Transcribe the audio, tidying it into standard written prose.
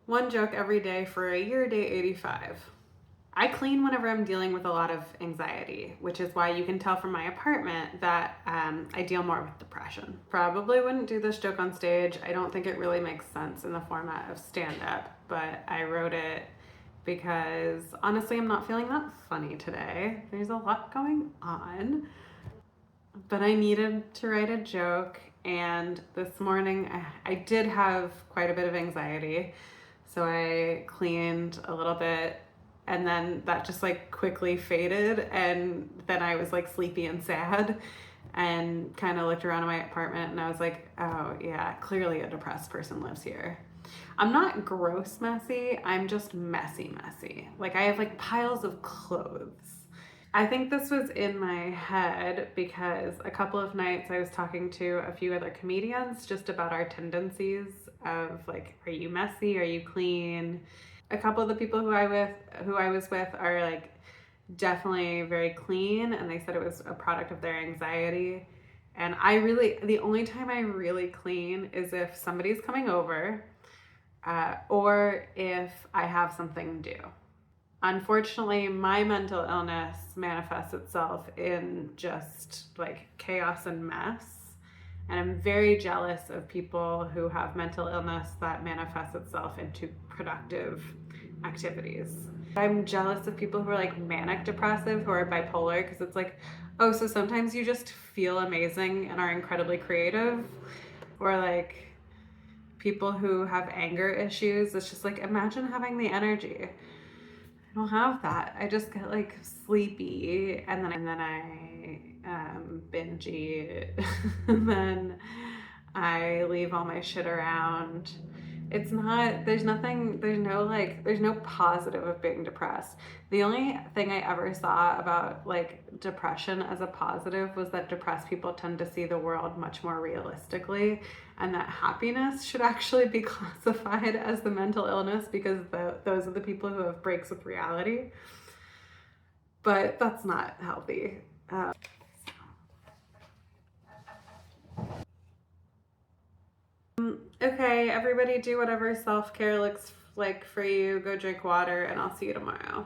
One joke every day for a year, day 85. I clean whenever I'm dealing with a lot of anxiety, which is why you can tell from my apartment that I deal more with depression. Probably wouldn't do this joke on stage. I don't think it really makes sense in the format of stand-up, but I wrote it because honestly, I'm not feeling that funny today. There's a lot going on, but I needed to write a joke, and this morning I did have quite a bit of anxiety, so I cleaned a little bit, and then that just like quickly faded, and then I was like sleepy and sad and kind of looked around at my apartment and I was like, oh yeah, clearly a depressed person lives here. I'm not gross messy, I'm just messy. Like I have like piles of clothes. I think this was in my head because a couple of nights I was talking to a few other comedians just about our tendencies of like, are you messy? Are you clean? A couple of the people who I was with are like definitely very clean, and they said it was a product of their anxiety. And the only time I really clean is if somebody's coming over, or if I have something due. Unfortunately, my mental illness manifests itself in just like chaos and mess. And I'm very jealous of people who have mental illness that manifests itself into productive activities. I'm jealous of people who are like manic depressive, who are bipolar, because it's like, oh, so sometimes you just feel amazing and are incredibly creative. Or like people who have anger issues, it's just like, imagine having the energy. I don't have that. I just get like sleepy, and then I binge eat, and then I leave all my shit around. It's not, there's no positive of being depressed. The only thing I ever saw about like depression as a positive was that depressed people tend to see the world much more realistically, and that happiness should actually be classified as the mental illness because those are the people who have breaks with reality. But that's not healthy. Okay, everybody do whatever self-care looks like for you. Go drink water, and I'll see you tomorrow.